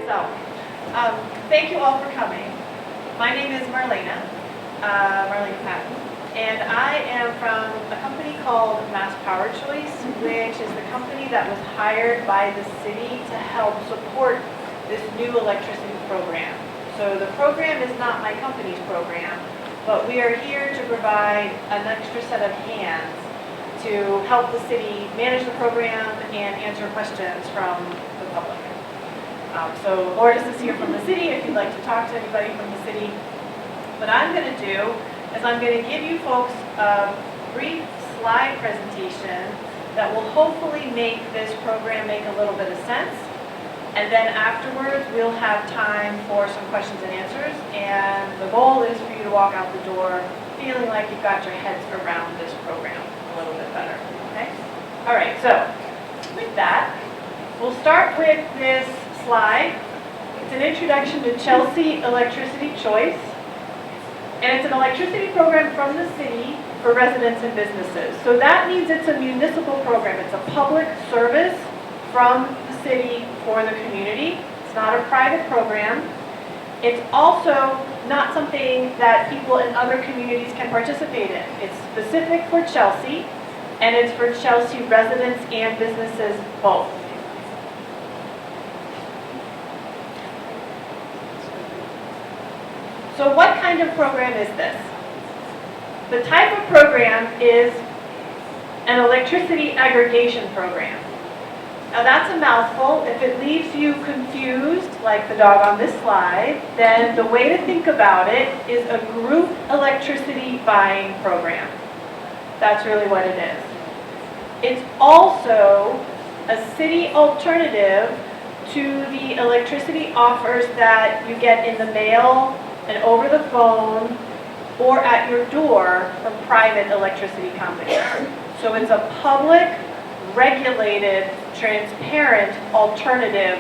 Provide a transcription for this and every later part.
So, thank you all for coming. My name is Marlena Patton, and I am from a company called Mass Power Choice, which is the company that was hired by the city to help support this new electricity program. So the program is not my company's program, but we are here to provide an extra set of hands to help the city manage the program and answer questions from the public. So Lourdes is here from the city if you'd like to talk to anybody from the city. What I'm going to do is I'm going to give you folks a brief slide presentation that will hopefully make this program make a little bit of sense. And then afterwards, we'll have time for some questions and answers. And the goal is for you to walk out the door feeling like you've got your heads around this program a little bit better. Okay? All right, so with that, we'll start with this slide. It's an introduction to Chelsea Electricity Choice. And it's an electricity program from the city for residents and businesses. So that means it's a municipal program. It's a public service from the city for the community. It's not a private program. It's also not something that people in other communities can participate in. It's specific for Chelsea, and it's for Chelsea residents and businesses both. So what kind of program is this? The type of program is an electricity aggregation program. Now that's a mouthful. If it leaves you confused, like the dog on this slide, then the way to think about it is a group electricity buying program. That's really what it is. It's also a city alternative to the electricity offers that you get in the mail and over the phone or at your door from private electricity companies. So it's a public, regulated, transparent alternative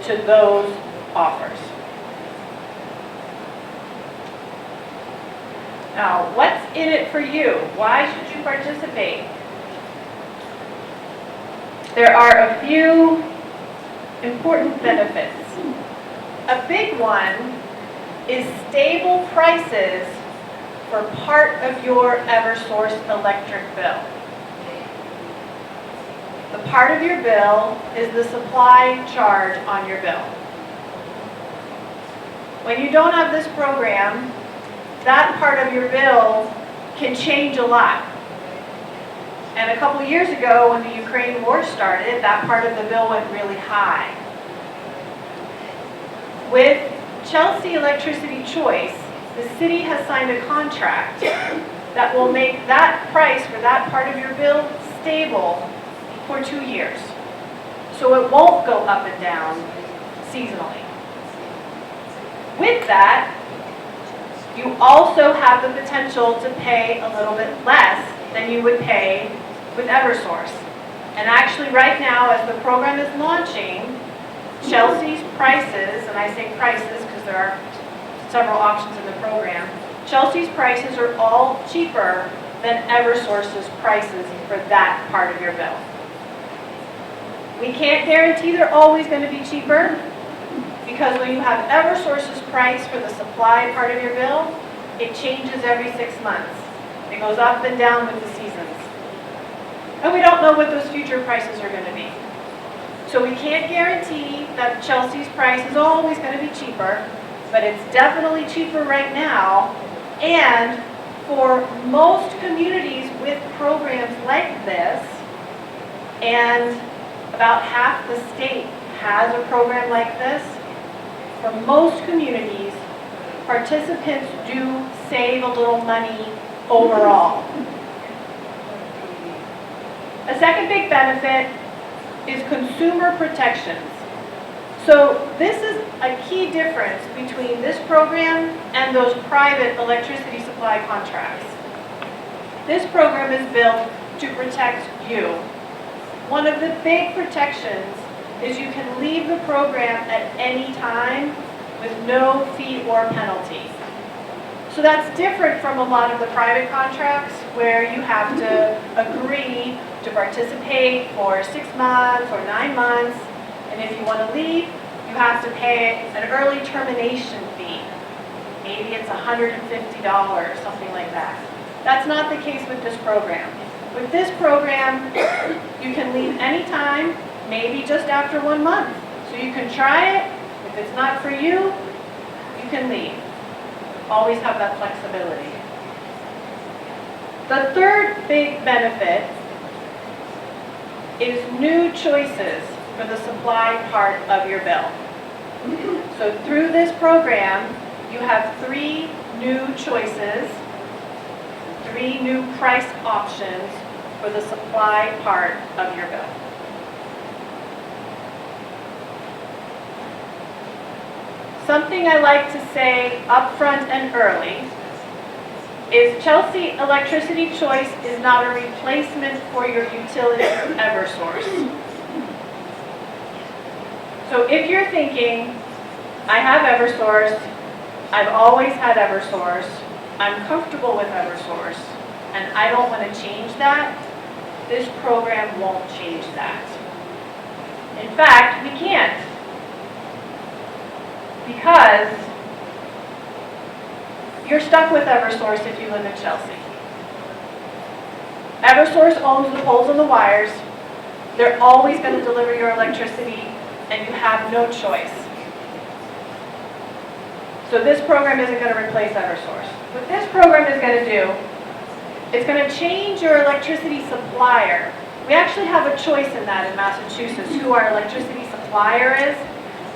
to those offers. Now, what's in it for you? Why should you participate? There are a few important benefits. A big one is stable prices for part of your Eversource electric bill. The part of your bill is the supply charge on your bill. When you don't have this program, that part of your bill can change a lot. And a couple years ago, when the Ukraine war started, that part of the bill went really high. With Chelsea Electricity Choice, the city has signed a contract that will make that price for that part of your bill stable for 2 years. So it won't go up and down seasonally. With that, you also have the potential to pay a little bit less than you would pay with Eversource. And actually right now, as the program is launching, Chelsea's prices, and I say prices because there are several options in the program, Chelsea's prices are all cheaper than Eversource's prices for that part of your bill. We can't guarantee they're always going to be cheaper, because when you have Eversource's price for the supply part of your bill, it changes every 6 months. It goes up and down with the seasons. And we don't know what those future prices are going to be. So we can't guarantee that Chelsea's price is always going to be cheaper, but it's definitely cheaper right now. And for most communities with programs like this, and about half the state has a program like this, for most communities, participants do save a little money overall. A second big benefit is consumer protections. So this is a key difference between this program and those private electricity supply contracts. This program is built to protect you. One of the big protections is you can leave the program at any time with no fee or penalty. So that's different from a lot of the private contracts where you have to agree to participate for 6 months or 9 months, and if you want to leave, you have to pay an early termination fee. Maybe it's $150, something like that. That's not the case with this program. With this program, you can leave anytime, maybe just after 1 month. So you can try it. If it's not for you, you can leave. Always have that flexibility. The third big benefit is new choices for the supply part of your bill. So through this program, you have 3 new choices, 3 new price options for the supply part of your bill. Something I like to say upfront and early is Chelsea Electricity Choice is not a replacement for your utility Eversource. So if you're thinking, I have Eversource, I've always had Eversource, I'm comfortable with Eversource, and I don't want to change that, this program won't change that. In fact, we can't. Because you're stuck with Eversource if you live in Chelsea. Eversource owns the poles and the wires. They're always going to deliver your electricity, and you have no choice. So this program isn't going to replace Eversource. What this program is going to do, it's going to change your electricity supplier. We actually have a choice in that in Massachusetts, who our electricity supplier is.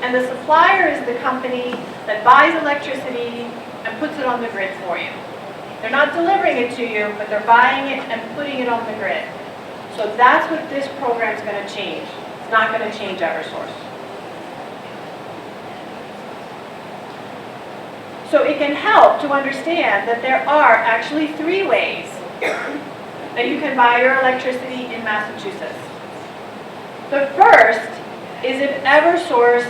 And the supplier is the company that buys electricity and puts it on the grid for you. They're not delivering it to you, but they're buying it and putting it on the grid. So that's what this program is going to change. It's not going to change Eversource. So it can help to understand that there are actually 3 ways that you can buy your electricity in Massachusetts. The first is if Eversource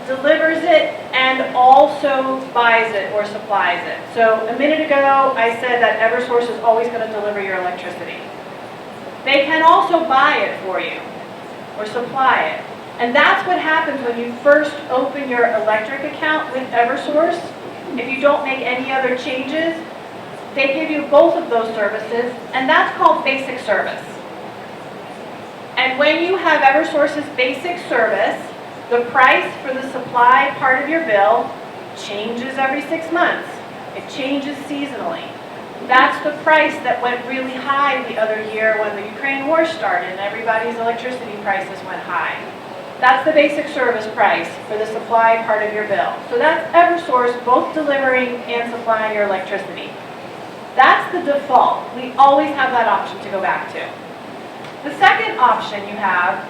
delivers it and also buys it or supplies it. So a minute ago, I said that Eversource is always going to deliver your electricity. They can also buy it for you or supply it. And that's what happens when you first open your electric account with Eversource. If you don't make any other changes, they give you both of those services, and that's called basic service. And when you have Eversource's basic service, the price for the supply part of your bill changes every 6 months. It changes seasonally. That's the price that went really high the other year when the Ukraine war started and everybody's electricity prices went high. That's the basic service price for the supply part of your bill. So that's Eversource both delivering and supplying your electricity. That's the default. We always have that option to go back to. The second option you have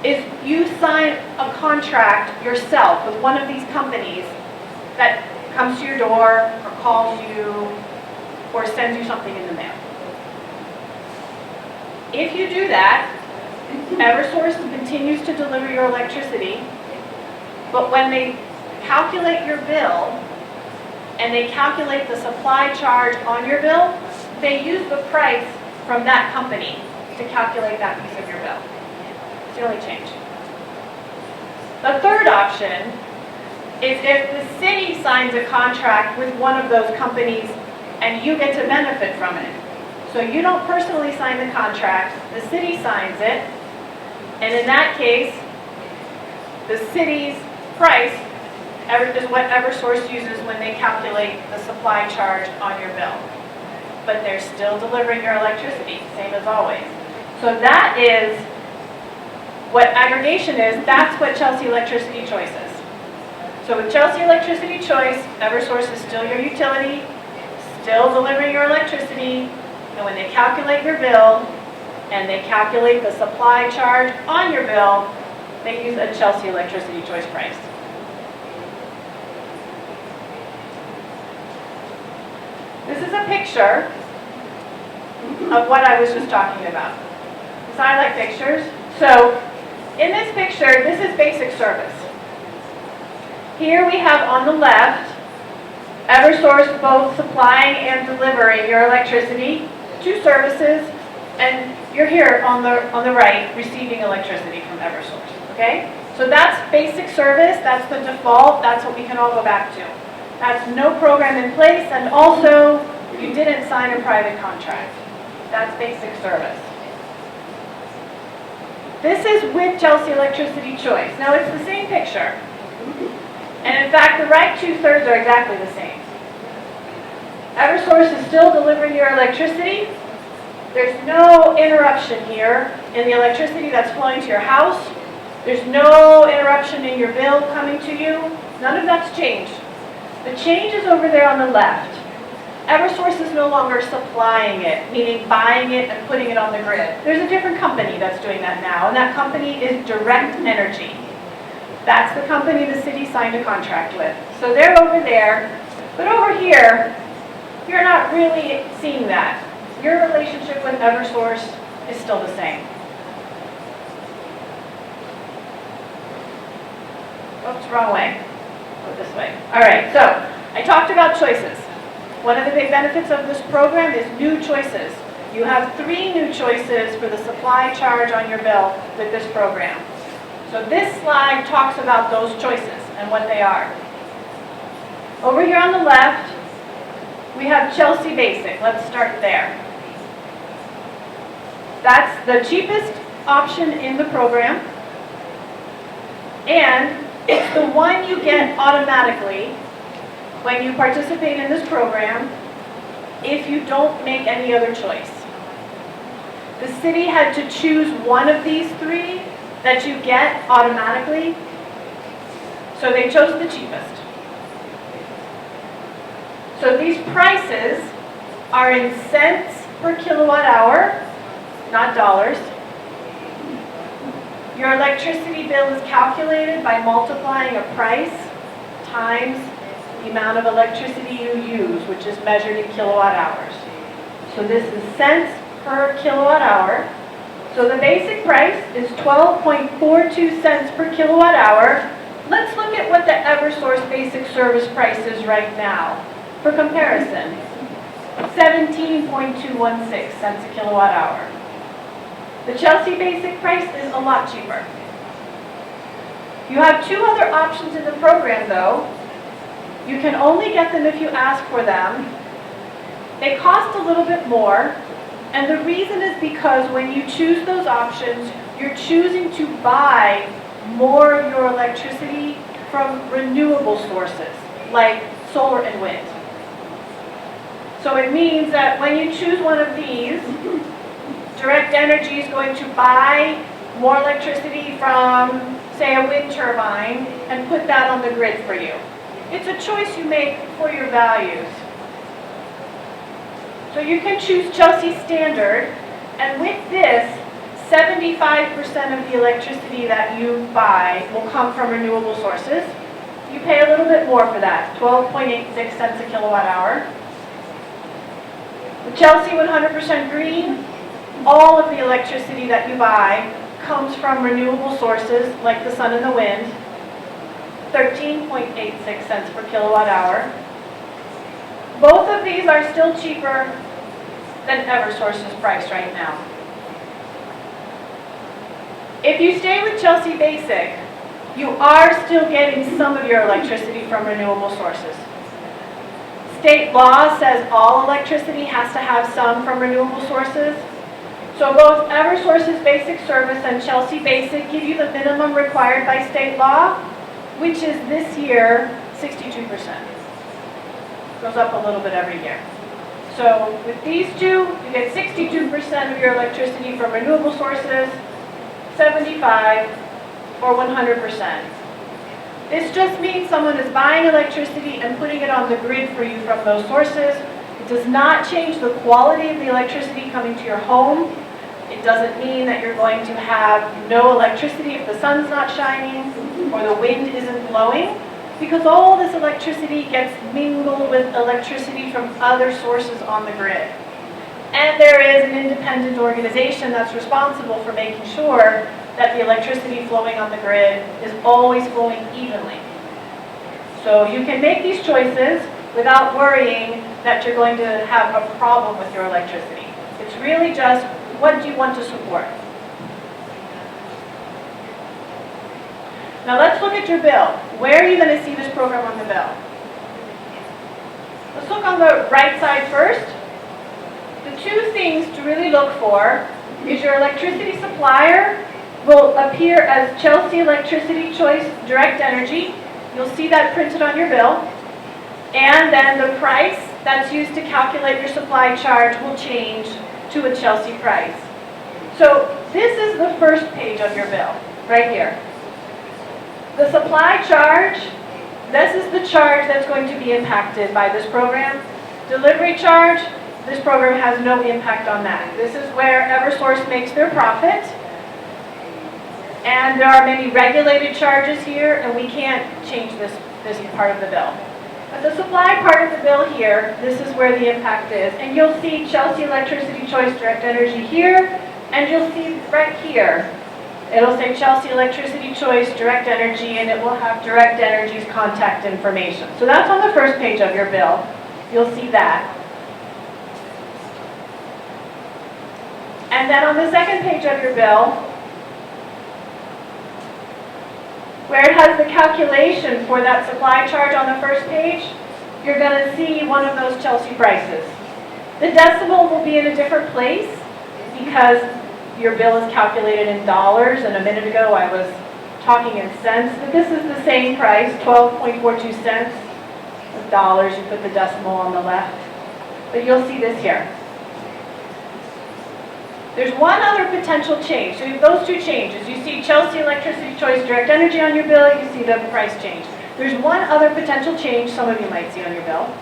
is you sign a contract yourself with one of these companies that comes to your door or calls you or sends you something in the mail. If you do that, Eversource continues to deliver your electricity, but when they calculate your bill and they calculate the supply charge on your bill, they use the price from that company to calculate that piece of your bill. It's the only change. The third option is if the city signs a contract with one of those companies and you get to benefit from it. So you don't personally sign the contract, the city signs it, and in that case, the city's price is what Eversource uses when they calculate the supply charge on your bill. But they're still delivering your electricity, same as always. So that is what aggregation is. That's what Chelsea Electricity Choice is. So with Chelsea Electricity Choice, Eversource is still your utility, still delivering your electricity, and when they calculate your bill and they calculate the supply charge on your bill, they use a Chelsea Electricity Choice price. This is a picture of what I was just talking about. So I like pictures. So in this picture, this is basic service. Here we have on the left, Eversource both supplying and delivering your electricity, 2 services, and you're here on the right receiving electricity from Eversource, okay? So So that's basic service, that's the default, that's what we can all go back to. That's no program in place, and also you didn't sign a private contract. That's basic service. This is with Chelsea Electricity Choice. Now it's the same picture. And in fact, the right 2/3 are exactly the same. Eversource is still delivering your electricity. There's no interruption here in the electricity that's flowing to your house. There's no interruption in your bill coming to you. None of that's changed. The change is over there on the left. Eversource is no longer supplying it, meaning buying it and putting it on the grid. There's a different company that's doing that now, and that company is Direct Energy. That's the company the city signed a contract with. So they're over there, but over here, you're not really seeing that. Your relationship with Eversource is still the same. Oops, wrong way. Go this way. All right, so I talked about choices. One of the big benefits of this program is new choices. You have 3 new choices for the supply charge on your bill with this program. So this slide talks about those choices and what they are. Over here on the left, we have Chelsea Basic. Let's start there. That's the cheapest option in the program, and it's the one you get automatically when you participate in this program if you don't make any other choice. The city had to choose one of these 3 that you get automatically, so they chose the cheapest. So these prices are in cents per kilowatt hour, not dollars. Your electricity bill is calculated by multiplying a price times the amount of electricity you use, which is measured in kilowatt hours. So this is cents per kilowatt hour. So the basic price is 12.42 cents per kilowatt hour. Let's look at what the Eversource basic service price is right now. For comparison, 17.216 cents a kilowatt hour. The Chelsea basic price is a lot cheaper. You have 2 other options in the program though. You can only get them if you ask for them. They cost a little bit more, and the reason is because when you choose those options, you're choosing to buy more of your electricity from renewable sources, like solar and wind. So it means that when you choose one of these, Direct Energy is going to buy more electricity from, say, a wind turbine and put that on the grid for you. It's a choice you make for your values. So you can choose Chelsea Standard, and with this, 75% of the electricity that you buy will come from renewable sources. You pay a little bit more for that, 12.86 cents a kilowatt hour. The Chelsea 100% Green, all of the electricity that you buy comes from renewable sources like the sun and the wind, 13.86 cents per kilowatt hour. Both of these are still cheaper than Eversource's price right now. If you stay with Chelsea Basic, you are still getting some of your electricity from renewable sources. State law says all electricity has to have some from renewable sources. So both Eversource's basic service and Chelsea Basic give you the minimum required by state law, which is this year 62%. Goes up a little bit every year. So with these 2, you get 62% of your electricity from renewable sources, 75 or 100%. This just means someone is buying electricity and putting it on the grid for you from those sources. It does not change the quality of the electricity coming to your home. It doesn't mean that you're going to have no electricity if the sun's not shining or the wind isn't blowing, because all this electricity gets mingled with electricity from other sources on the grid. And there is an independent organization that's responsible for making sure that the electricity flowing on the grid is always flowing evenly. So you can make these choices without worrying that you're going to have a problem with your electricity. It's really just, what do you want to support? Now let's look at your bill. Where are you going to see this program on the bill? Let's look on the right side first. The two things to really look for is your electricity supplier will appear as Chelsea Electricity Choice Direct Energy. You'll see that printed on your bill. And then the price that's used to calculate your supply charge will change to a Chelsea price. So this is the first page of your bill, right here. The supply charge, this is the charge that's going to be impacted by this program. Delivery charge, this program has no impact on that. This is where Eversource makes their profit. And there are many regulated charges here, and we can't change this part of the bill. But the supply part of the bill here, this is where the impact is. And you'll see Chelsea Electricity Choice Direct Energy here, and you'll see right here, it'll say Chelsea Electricity Choice Direct Energy, and it will have Direct Energy's contact information. So that's on the first page of your bill. You'll see that. And then on the second page of your bill, where it has the calculation for that supply charge on the first page, you're going to see one of those Chelsea prices. The decimal will be in a different place because your bill is calculated in dollars, and a minute ago I was talking in cents, but this is the same price, 12.42 cents. With dollars, you put the decimal on the left. But you'll see this here. There's one other potential change. So you have those two changes. You see Chelsea Electricity Choice Direct Energy on your bill, you see the price change. There's one other potential change some of you might see on your bill.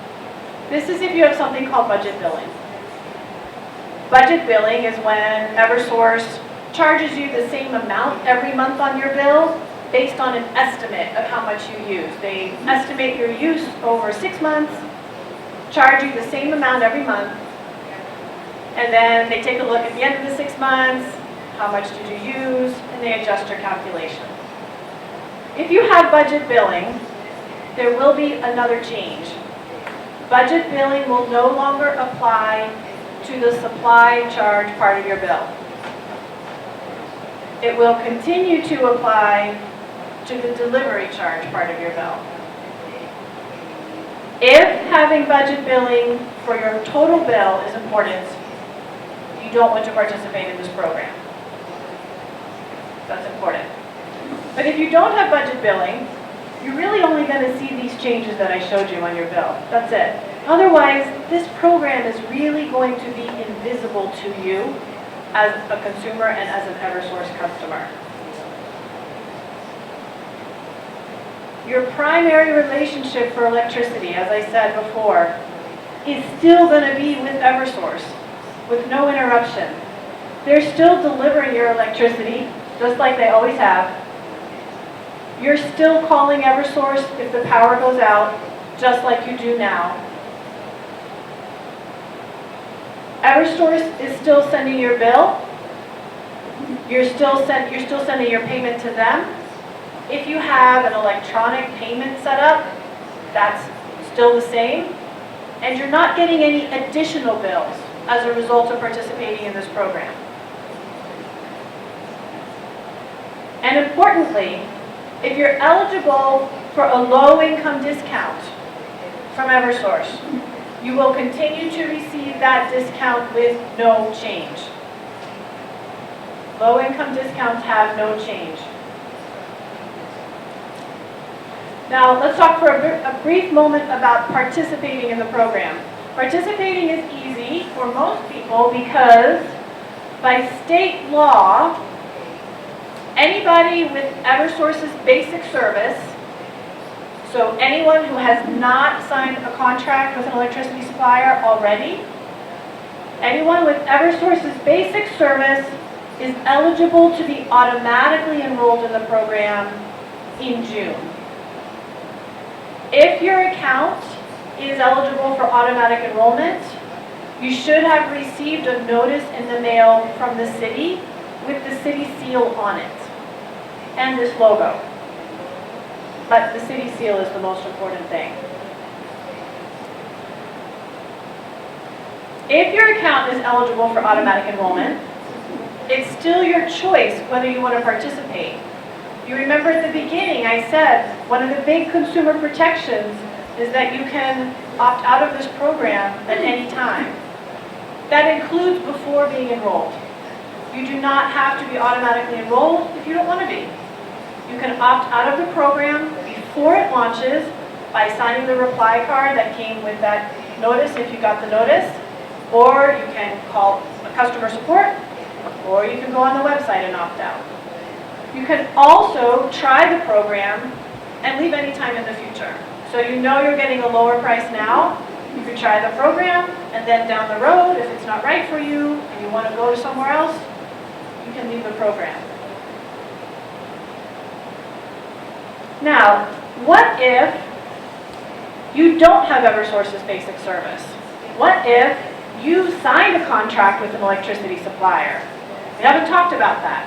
This is if you have something called budget billing. Budget billing is when Eversource charges you the same amount every month on your bill based on an estimate of how much you use. They estimate your use over 6 months, charge you the same amount every month, and then they take a look at the end of the 6 months, how much did you use, and they adjust your calculation. If you have budget billing, there will be another change. Budget billing will no longer apply to the supply charge part of your bill. It will continue to apply to the delivery charge part of your bill. If having budget billing for your total bill is important, you don't want to participate in this program. That's important. But if you don't have budget billing, you're really only going to see these changes that I showed you on your bill. That's it. Otherwise, this program is really going to be invisible to you as a consumer and as an Eversource customer. Your primary relationship for electricity, as I said before, is still going to be with Eversource, with no interruption. They're still delivering your electricity, just like they always have. You're still calling Eversource if the power goes out, just like you do now. Eversource is still sending your bill. You're still sending your payment to them. If you have an electronic payment set up, that's still the same. And you're not getting any additional bills as a result of participating in this program. And importantly, if you're eligible for a low-income discount from Eversource, you will continue to receive that discount with no change. Low-income discounts have no change. Now, let's talk for a brief moment about participating in the program. Participating is easy for most people because by state law, anybody with Eversource's basic service, so anyone who has not signed a contract with an electricity supplier already, anyone with Eversource's basic service is eligible to be automatically enrolled in the program in June. If your account is eligible for automatic enrollment, you should have received a notice in the mail from the city with the city seal on it and this logo. But the city seal is the most important thing. If your account is eligible for automatic enrollment, it's still your choice whether you want to participate. You remember at the beginning I said one of the big consumer protections is that you can opt out of this program at any time. That includes before being enrolled. You do not have to be automatically enrolled if you don't want to be. You can opt out of the program before it launches by signing the reply card that came with that notice if you got the notice, or you can call customer support, or you can go on the website and opt out. You can also try the program and leave any time in the future. So you know you're getting a lower price now, you can try the program, and then down the road, if it's not right for you and you want to go to somewhere else, you can leave the program. Now, what if you don't have Eversource's basic service? What if you signed a contract with an electricity supplier? We haven't talked about that.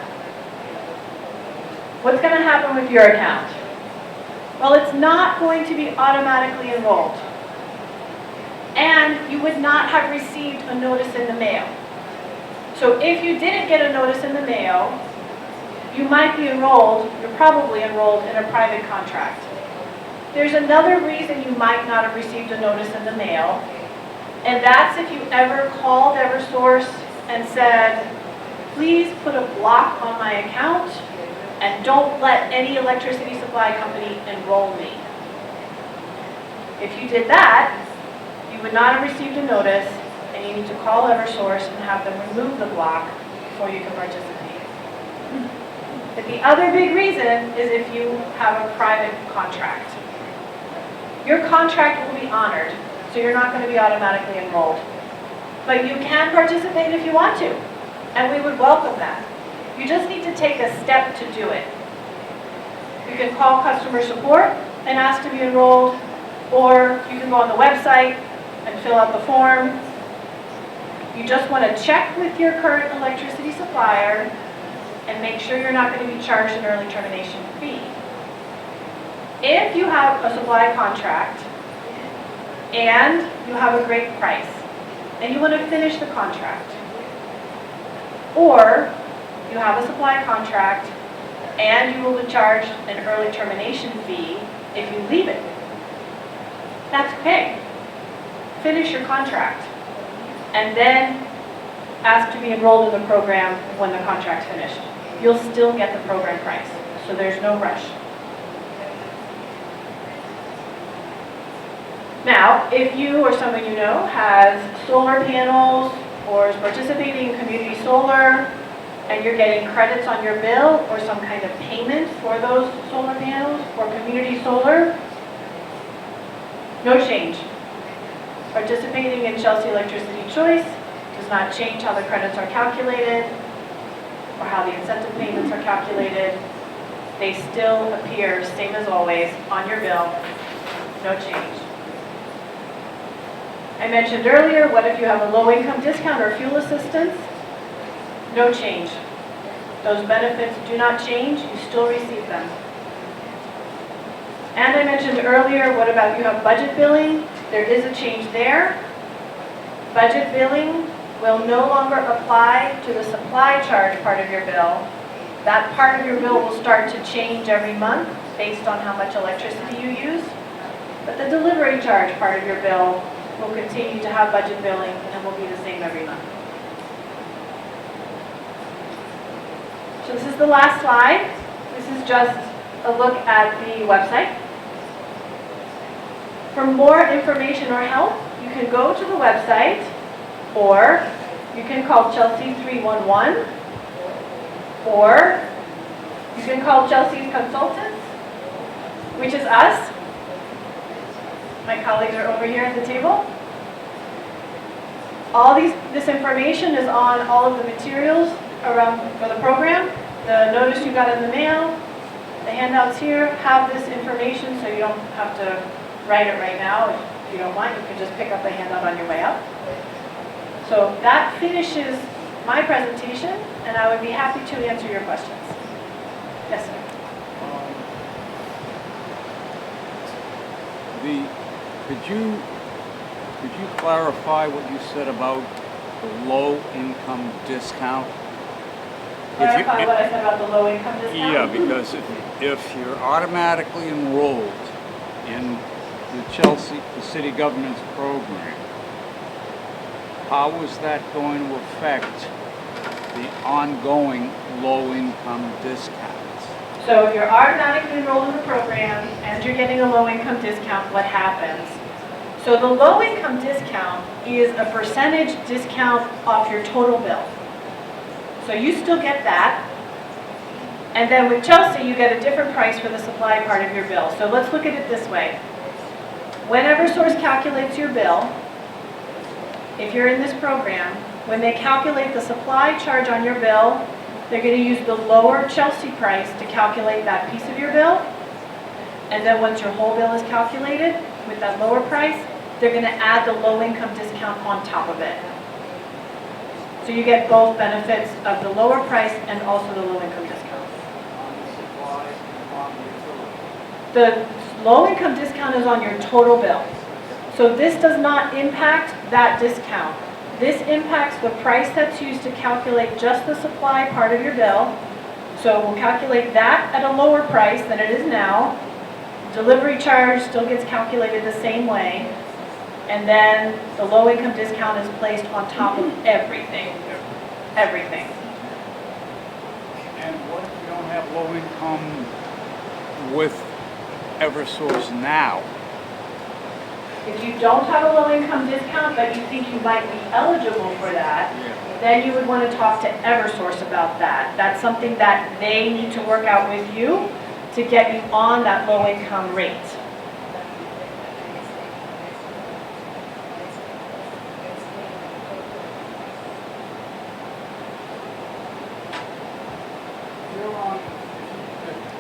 What's going to happen with your account? Well, it's not going to be automatically enrolled. And you would not have received a notice in the mail. So if you didn't get a notice in the mail, you might be enrolled, you're probably enrolled in a private contract. There's another reason you might not have received a notice in the mail, and that's if you ever called Eversource and said, please put a block on my account and don't let any electricity supply company enroll me. If you did that, you would not have received a notice, and you need to call Eversource and have them remove the block before you can participate. But the other big reason is if you have a private contract. Your contract will be honored, so you're not going to be automatically enrolled. But you can participate if you want to, and we would welcome that. You just need to take a step to do it. You can call customer support and ask to be enrolled, or you can go on the website and fill out the form. You just want to check with your current electricity supplier and make sure you're not going to be charged an early termination fee. If you have a supply contract and you have a great price and you want to finish the contract, or you have a supply contract and you will be charged an early termination fee if you leave it, that's okay. Finish your contract and then ask to be enrolled in the program when the contract's finished. You'll still get the program price, so there's no rush. Now, if you or someone you know has solar panels or is participating in community solar and you're getting credits on your bill or some kind of payment for those solar panels or community solar, no change. Participating in Chelsea Electricity Choice does not change how the credits are calculated or how the incentive payments are calculated. They still appear, same as always, on your bill. No change. I mentioned earlier, what if you have a low-income discount or fuel assistance? No change. Those benefits do not change. You still receive them. And I mentioned earlier, what about you have budget billing? There is a change there. Budget billing will no longer apply to the supply charge part of your bill. That part of your bill will start to change every month based on how much electricity you use. But the delivery charge part of your bill will continue to have budget billing and will be the same every month. So this is the last slide. This is just a look at the website. For more information or help, you can go to the website, or you can call Chelsea 311, or you can call Chelsea's consultants, which is us. My colleagues are over here at the table. This information is on all of the materials around for the program. The notice you got in the mail, the handouts here have this information, so you don't have to write it right now. If you don't want, you can just pick up a handout on your way out. So that finishes my presentation, and I would be happy to answer your questions. Yes, sir. Could you clarify what you said about the low income discount? clarify what I said about the low income discount? Yeah, because if you're automatically enrolled in the Chelsea, the city government's program, how is that going to affect the ongoing low-income discounts? So if you're automatically enrolled in the program and you're getting a low-income discount, what happens? So the low-income discount is a percentage discount off your total bill. So you still get that. And then with Chelsea, you get a different price for the supply part of your bill. So let's look at it this way. When Eversource calculates your bill, if you're in this program, when they calculate the supply charge on your bill, they're going to use the lower Chelsea price to calculate that piece of your bill. And then once your whole bill is calculated with that lower price, they're going to add the low-income discount on top of it. So you get both benefits of the lower price and also the low-income discount. The low-income discount is on your total bill. So this does not impact that discount. This impacts the price that's used to calculate just the supply part of your bill. So we'll calculate that at a lower price than it is now. Delivery charge still gets calculated the same way. And then the low-income discount is placed on top of everything. Everything. And what if you don't have low income with Eversource now? If you don't have a low-income discount, but you think you might be eligible for that, then you would want to talk to Eversource about that. That's something that they need to work out with you to get you on that low-income rate.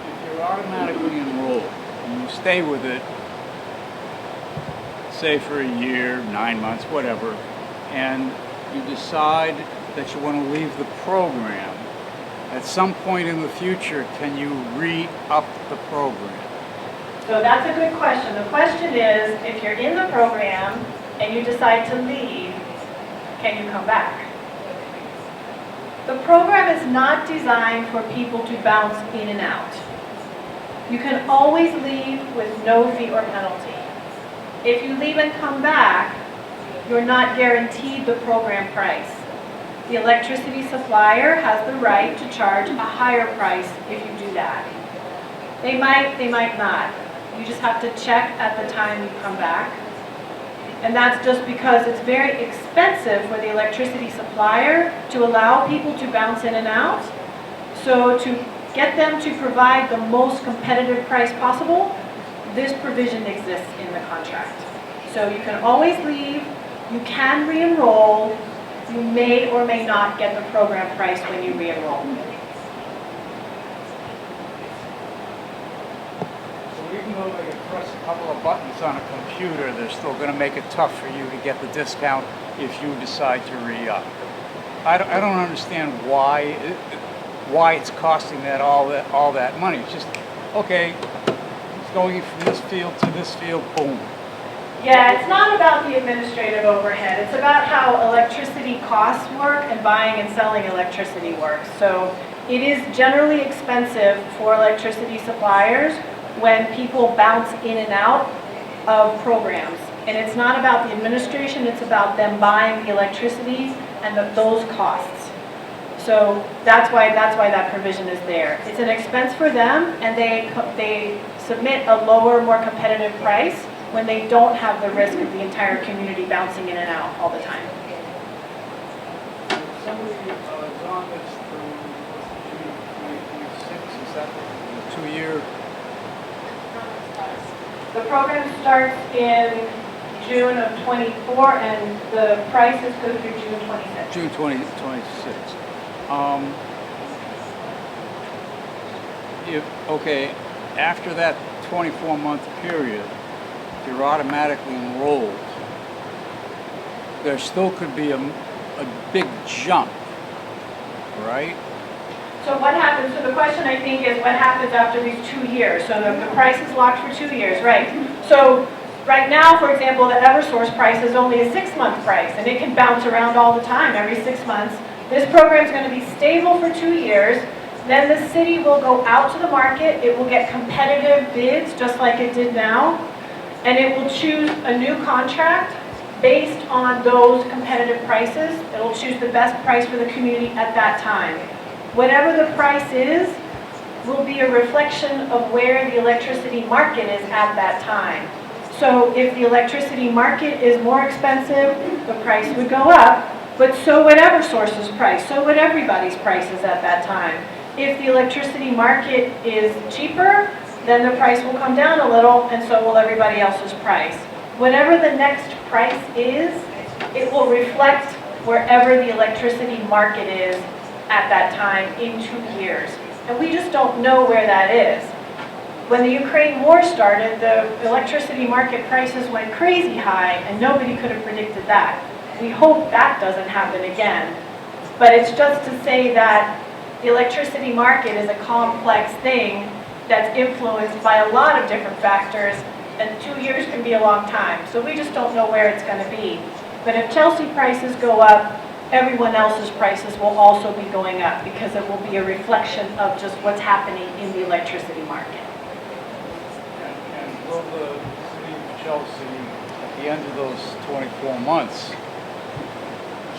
If you're automatically enrolled and you stay with it, say for a year, 9 months, whatever, and you decide that you want to leave the program, at some point in the future, can you re-up the program? So that's a good question. The question is, if you're in the program and you decide to leave, can you come back? The program is not designed for people to bounce in and out. You can always leave with no fee or penalty. If you leave and come back, you're not guaranteed the program price. The electricity supplier has the right to charge a higher price if you do that. They might not. You just have to check at the time you come back. And that's just because it's very expensive for the electricity supplier to allow people to bounce in and out. So to get them to provide the most competitive price possible, this provision exists in the contract. So you can always leave, you can re-enroll, you may or may not get the program price when you re-enroll. So even though they can press a couple of buttons on a computer, they're still going to make it tough for you to get the discount if you decide to re-up. I don't understand why it's costing all that money. It's just, okay, it's going from this field to this field, boom. Yeah, it's not about the administrative overhead. It's about how electricity costs work and buying and selling electricity works. So it is generally expensive for electricity suppliers when people bounce in and out of programs. And it's not about the administration, it's about them buying the electricity and those costs. So that's why that provision is there. It's an expense for them, and they submit a lower, more competitive price when they don't have the risk of the entire community bouncing in and out all the time. Somebody is on this through June 2026, is that the 2-year? The program starts in June of 24, and the prices go through June 26. June 2026. Okay, after that 24-month period, if you're automatically enrolled, there still could be a big jump, right? So what happens, so the question I think is what happens after these 2 years? So the price is locked for 2 years, right? So right now, for example, the Eversource price is only a 6-month price, and it can bounce around all the time. Every 6 months, This program is going to be stable for 2 years. Then the city will go out to the market. It will get competitive bids, just like it did now. And it will choose a new contract based on those competitive prices. It will choose the best price for the community at that time. Whatever the price is, will be a reflection of where the electricity market is at that time. So if the electricity market is more expensive, the price would go up, but so would Eversource's price, so would everybody's prices at that time. If the electricity market is cheaper, then the price will come down a little, and so will everybody else's price. Whatever the next price is, it will reflect wherever the electricity market is at that time in 2 years. And we just don't know where that is. When the Ukraine war started, the electricity market prices went crazy high, and nobody could have predicted that. We hope that doesn't happen again. But it's just to say that the electricity market is a complex thing that's influenced by a lot of different factors, and 2 years can be a long time. So we just don't know where it's going to be. But if Chelsea prices go up, everyone else's prices will also be going up because it will be a reflection of just what's happening in the electricity market. And will the city of Chelsea, at the end of those 24 months,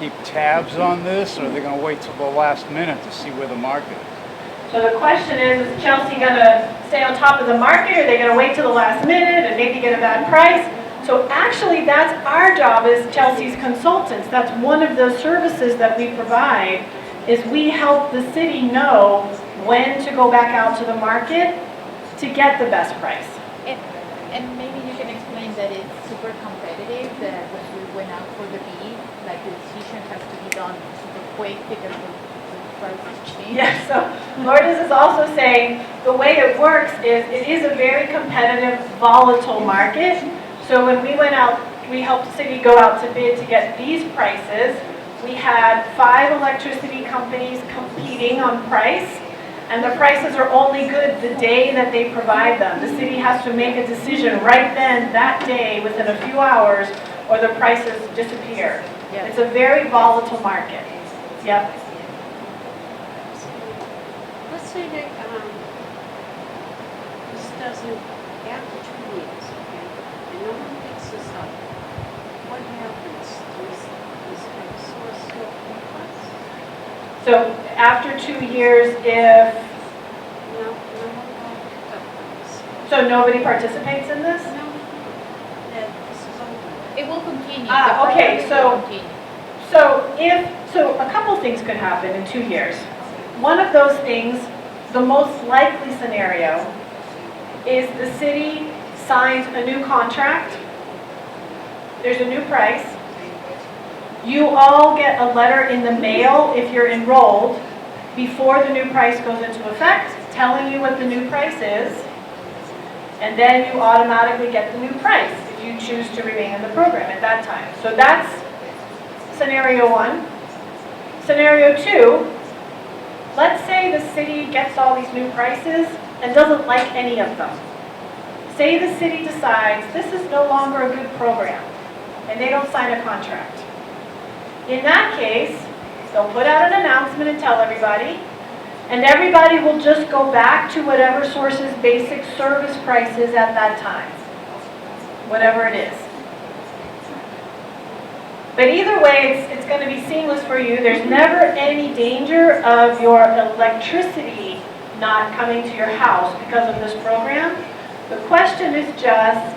keep tabs on this, or are they going to wait till the last minute to see where the market is? So the question is Chelsea going to stay on top of the market, or are they going to wait till the last minute and maybe get a bad price? So actually, that's our job as Chelsea's consultants. That's one of the services that we provide, is we help the city know when to go back out to the market to get the best price. And maybe you can explain that it's super competitive, that when we went out for the bid, like the decision has to be done super quick because the prices change. Yes, so Lourdes is also saying the way it works is it is a very competitive, volatile market. So when we went out, we helped the city go out to bid to get these prices. We had 5 electricity companies competing on price, and the prices are only good the day that they provide them. The city has to make a decision right then, that day, within a few hours, or the prices disappear. Yeah. It's a very volatile market. Yep. Let's say that this doesn't, after 2 weeks, okay, and no one picks this up, what happens? Does Eversource still keep us? So after 2 years, if, No one will pick up on this. so nobody participates in this? No, that this is over. It will continue. Ah, The okay, program so- will continue. So a couple things could happen in 2 years. One of those things, the most likely scenario, is the city signs a new contract. There's a new price. You all get a letter in the mail if you're enrolled before the new price goes into effect, telling you what the new price is, and then you automatically get the new price if you choose to remain in the program at that time. So that's scenario 1. Scenario 2, let's say the city gets all these new prices and doesn't like any of them. Say the city decides this is no longer a good program, and they don't sign a contract. In that case, they'll put out an announcement and tell everybody, and everybody will just go back to whatever Source's basic service price is at that time, whatever it is. But either way, it's going to be seamless for you. There's never any danger of your electricity not coming to your house because of this program. The question is just,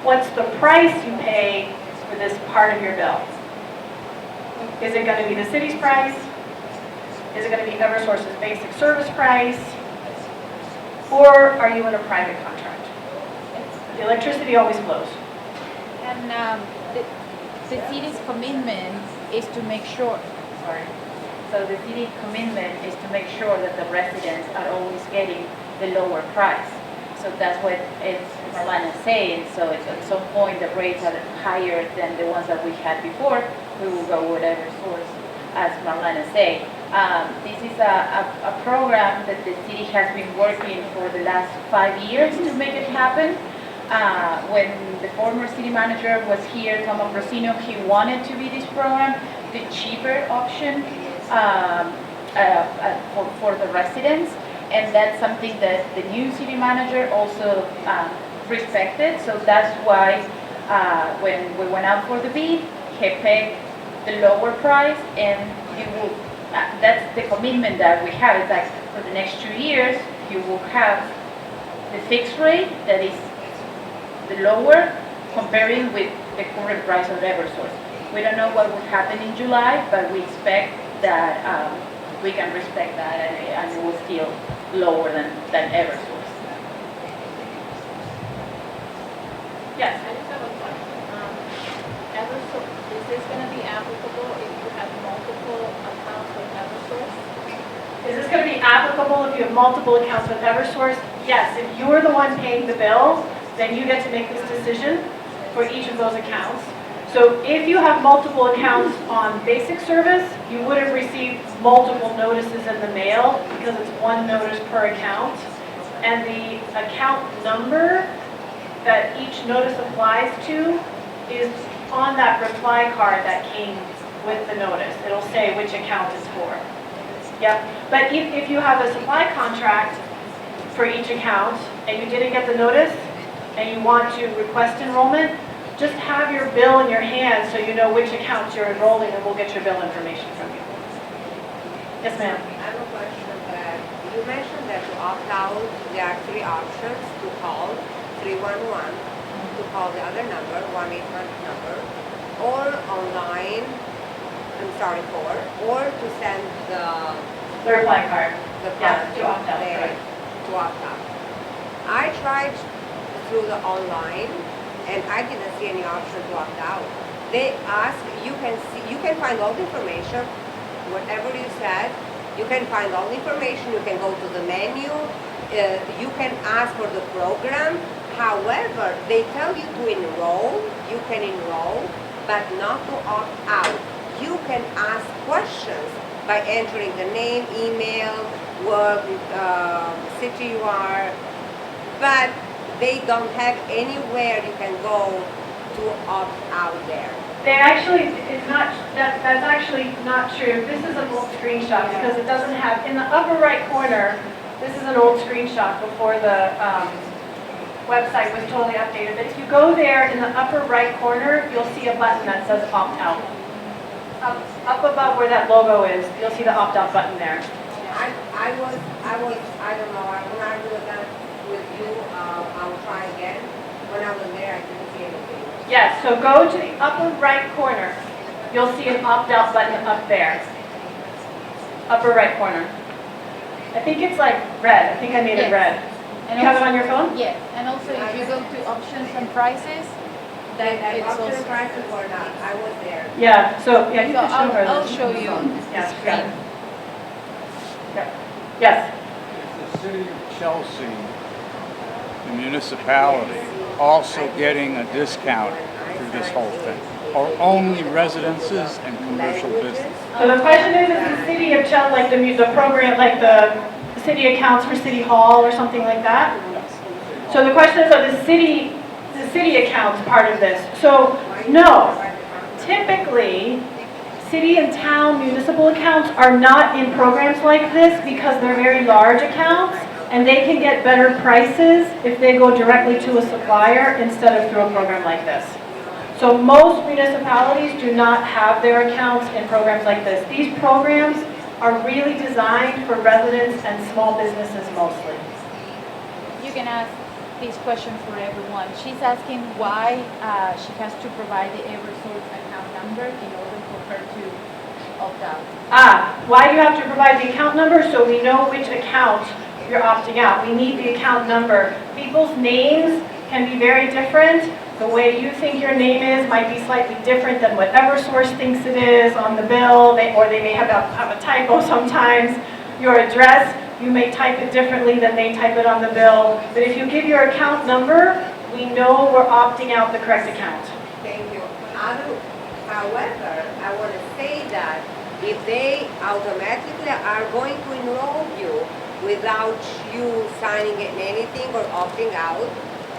what's the price you pay for this part of your bill? Is it going to be the city's price? Is it going to be Eversource's basic service price? Or are you in a private contract? The electricity always flows. And the city's commitment is to make sure, so the city's commitment is to make sure that the residents are always getting the lower price. So that's what Marlene is saying. So at some point the rates are higher than the ones that we had before. We will go with Eversource, as Marlene is saying. This is a program that the city has been working for the last 5 years to make it happen. When the former city manager was here, Tom Ambrosino, he wanted to be this program. The cheaper option for the residents. And that's something that the new city manager also respected. So that's why when we went out for the bid, he paid the lower price, and you will, that's the commitment that we have, is that for the next 2 years, you will have the fixed rate that is the lower comparing with the current price of Eversource. We don't know what will happen in July, but we expect that we can respect that, and it will still lower than Eversource. Yes. I just have a question. Eversource, is this gonna be applicable if you have multiple accounts with Eversource? Is this going to be applicable if you have multiple accounts with Eversource? Yes, if you're the one paying the bills, then you get to make this decision for each of those accounts. So if you have multiple accounts on basic service, you would have received multiple notices in the mail because it's one notice per account. And the account number that each notice applies to is on that reply card that came with the notice. It'll say which account it's for. Yep, but if you have a supply contract for each account and you didn't get the notice and you want to request enrollment, just have your bill in your hand so you know which account you're enrolling, and we'll get your bill information from you. Yes, ma'am. I have a question that you mentioned that to opt out, there are 3 options: to call 311, to call the other number, 1-800 number, or online, or to send The reply card. the Yeah, card to opt out, there, right. to opt out. I tried through the online, and I didn't see any option to opt out. They ask, you can find all the information, whatever you said, you can find all the information, you can go to the menu, you can ask for the program. However, they tell you to enroll, you can enroll, but not to opt out. You can ask questions by entering the name, email, what city you are, but they don't have anywhere you can go to opt out there. They actually, it's not, that's actually not true. This is an old screenshot because it doesn't have, in the upper right corner, this is an old screenshot before the website was totally updated. But if you go there in the upper right corner, you'll see a button that says opt out. Up above where that logo is, you'll see the opt out button there. I don't know, I will argue with that with you, I'll try again. When I was there, I didn't see anything. Yes, so go to the upper right corner. You'll see an opt out button up there. Upper right corner. I think it's like red. I think I made it Yes. red. And You have it also- on your phone? Yes, and also if you go to options and prices, That then it's option also. prices or not, I was there. Yeah, so, yeah, you So can show her I'll this. show you Yeah, the got it. screen. Yeah. Yes. Is the city of Chelsea, the municipality, also getting a discount through this whole thing? Or only residences and commercial business? So the question is the city of Chelsea, like the program, like the city accounts for City Hall or something like that? So the question is, are the city accounts part of this? So, no. Typically, city and town municipal accounts are not in programs like this because they're very large accounts and they can get better prices if they go directly to a supplier instead of through a program like this. So most municipalities do not have their accounts in programs like this. These programs are really designed for residents and small businesses mostly. You can ask this question for everyone. She's asking why she has to provide the Eversource account number in order for her to opt out. Why do you have to provide the account number? So we know which account you're opting out. We need the account number. People's names can be very different. The way you think your name is might be slightly different than what Eversource thinks it is on the bill, or they may have a typo sometimes. Your address, you may type it differently than they type it on the bill. But if you give your account number, we know we're opting out the correct account. Thank you. However, I want to say that if they automatically are going to enroll you without you signing in anything or opting out,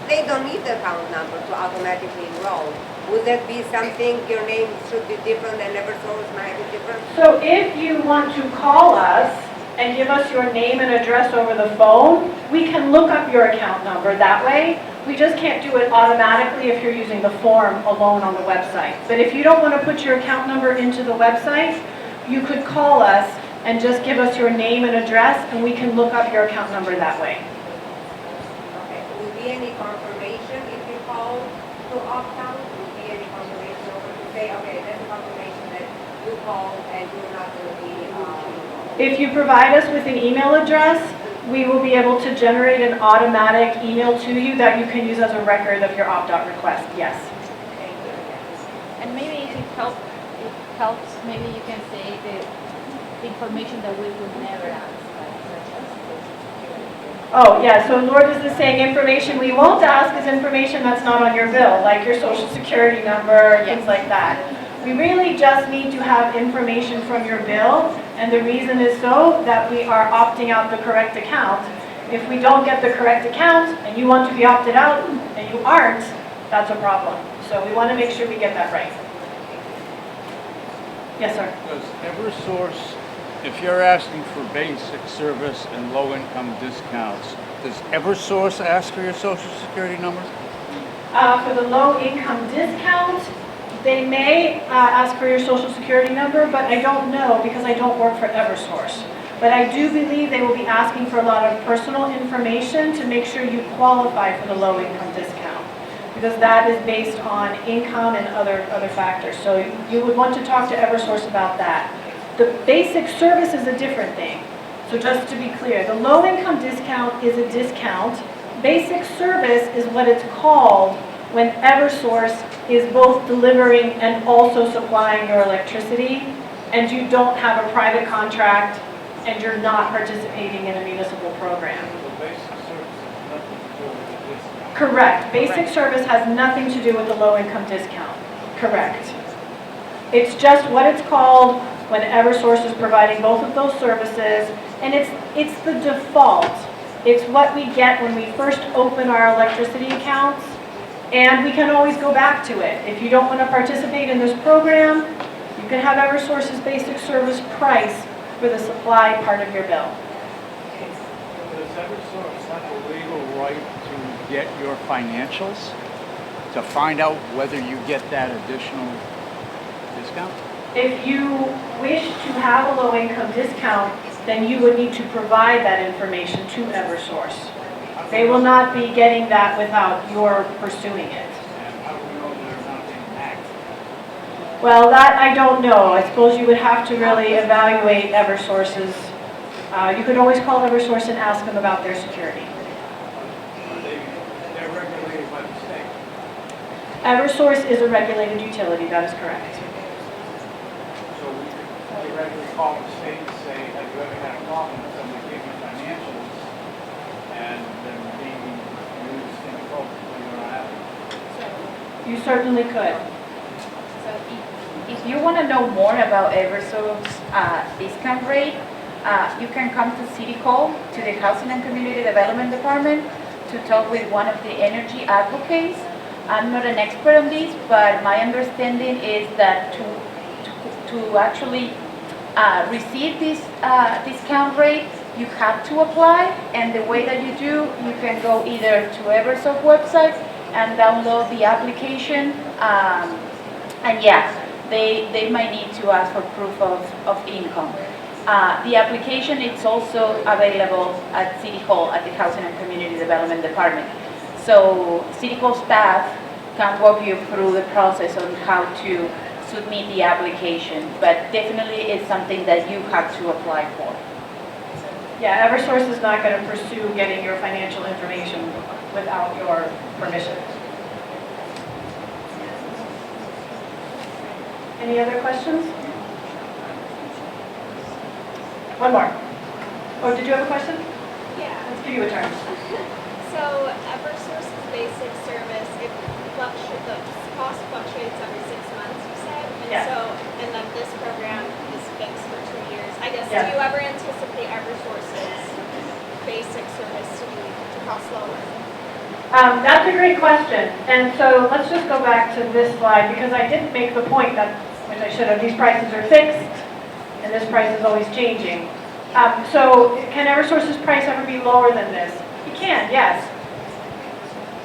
they don't need the account number to automatically enroll. Would that be something, your name should be different and Eversource might be different? So if you want to call us and give us your name and address over the phone, we can look up your account number that way. We just can't do it automatically if you're using the form alone on the website. But if you don't want to put your account number into the website, you could call us and just give us your name and address, and we can look up your account number that way. Okay, will be any confirmation if you call to opt out? Will be any confirmation over to say, okay, that's a confirmation that you called and you're not going to be, If you provide us with an email address, we will be able to generate an automatic email to you that you can use as a record of your opt-out request, yes. And maybe if it helps, maybe you can say the information that we would never ask, like such as Social Security. Oh, yeah, so Lourdes is saying information we won't ask is information that's not on your bill, like your social security number, things like that. We really just need to have information from your bill, and the reason is so that we are opting out the correct account. If we don't get the correct account, and you want to be opted out, and you aren't, that's a problem. So we want to make sure we get that right. Yes, sir. Does Eversource, if you're asking for basic service and low-income discounts, does Eversource ask for your social security number? For the low-income discount, they may ask for your social security number, but I don't know because I don't work for Eversource. But I do believe they will be asking for a lot of personal information to make sure you qualify for the low-income discount, because that is based on income and other factors. So you would want to talk to Eversource about that. The basic service is a different thing. So just to be clear, the low-income discount is a discount. Basic service is what it's called when Eversource is both delivering and also supplying your electricity, and you don't have a private contract, and you're not participating in a municipal program. So basic service has nothing to do with the discount. Correct. Basic service has nothing to do with the low-income discount. Correct. It's just what it's called when Eversource is providing both of those services, and it's the default. It's what we get when we first open our electricity accounts, and we can always go back to it. If you don't want to participate in this program, you can have Eversource's basic service price for the supply part of your bill. Does Eversource have a legal right to get your financials, to find out whether you get that additional discount? If you wish to have a low-income discount, then you would need to provide that information to Eversource. They will not be getting that without your pursuing it. And how do we know they're not being hacked? Well, that I don't know. I suppose you would have to really evaluate Eversource's. You could always call Eversource and ask them about their security. They're regulated by the state. Eversource is a regulated utility, that is correct. So we could directly call the state and say, have you ever had a problem with somebody giving you financials and then being used inappropriately or not having? You certainly could. So if you want to know more about Eversource's discount rate, you can come to City Hall, to the Housing and Community Development Department, to talk with one of the energy advocates. I'm not an expert on this, but my understanding is that to actually receive this discount rate, you have to apply, and the way that you do, you can go either to Eversource website and download the application, and yeah, they might need to ask for proof of income. The application is also available at City Hall, at the Housing and Community Development Department. So City Hall staff can walk you through the process on how to submit the application, but definitely it's something that you have to apply for. Yeah, Eversource is not going to pursue getting your financial information without your permission. Any other questions? One more. Oh, did you have a question? Yeah, Let's give you a turn. so Eversource's basic service, the cost fluctuates every 6 months, you said? And Yeah. and then this program is fixed for 2 years. I guess, Yeah. do you ever anticipate Eversource's basic service to cost lower? That's a great question. And so let's just go back to this slide because I didn't make the point that, which I should have, these prices are fixed and this price is always changing. So can Eversource's price ever be lower than this? It can, yes.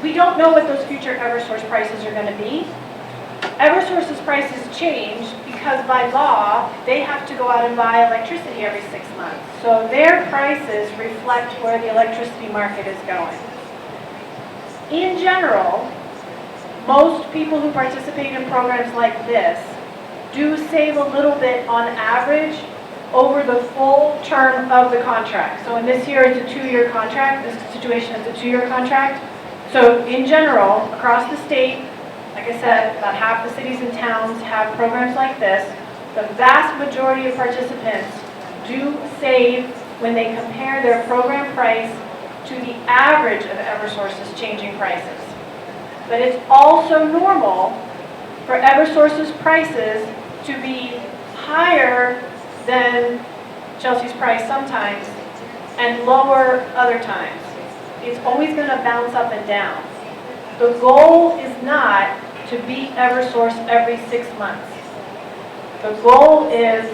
We don't know what those future Eversource prices are going to be. Eversource's prices change because by law, they have to go out and buy electricity every 6 months. So their prices reflect where the electricity market is going. In general, most people who participate in programs like this do save a little bit on average over the full term of the contract. So in this year, it's a 2-year contract. This situation is a 2-year contract. So in general, across the state, like I said, about half the cities and towns have programs like this. The vast majority of participants do save when they compare their program price to the average of Eversource's changing prices. But it's also normal for Eversource's prices to be higher than Chelsea's price sometimes and lower other times. It's always going to bounce up and down. The goal is not to beat Eversource every 6 months. The goal is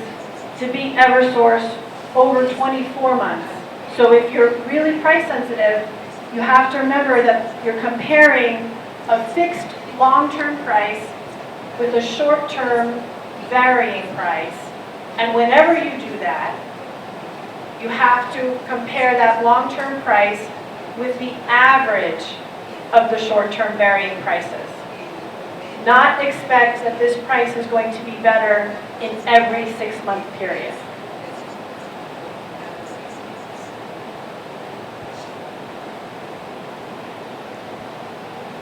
to beat Eversource over 24 months. So if you're really price sensitive, you have to remember that you're comparing a fixed long-term price with a short-term varying price. And whenever you do that, you have to compare that long-term price with the average of the short-term varying prices. Not expect that this price is going to be better in every 6-month period.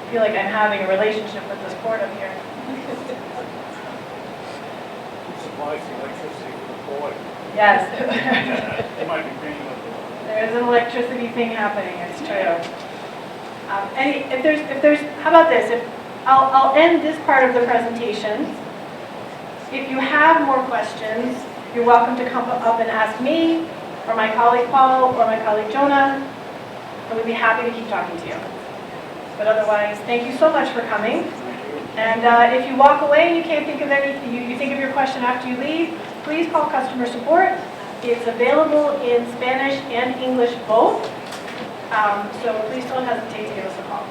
I feel like I'm having a relationship with this board up here. Supplies the electricity for the board. Yes. You might be paying with There is an electricity thing happening, it's true. If there's, how about this? I'll end this part of the presentation. If you have more questions, you're welcome to come up and ask me, or my colleague Paul, or my colleague Jonah, and we'd be happy to keep talking to you. But otherwise, thank you so much for coming. And if you walk away and you can't think of anything, you think of your question after you leave, please call customer support. It's available in Spanish and English both. So please don't hesitate to give us a call.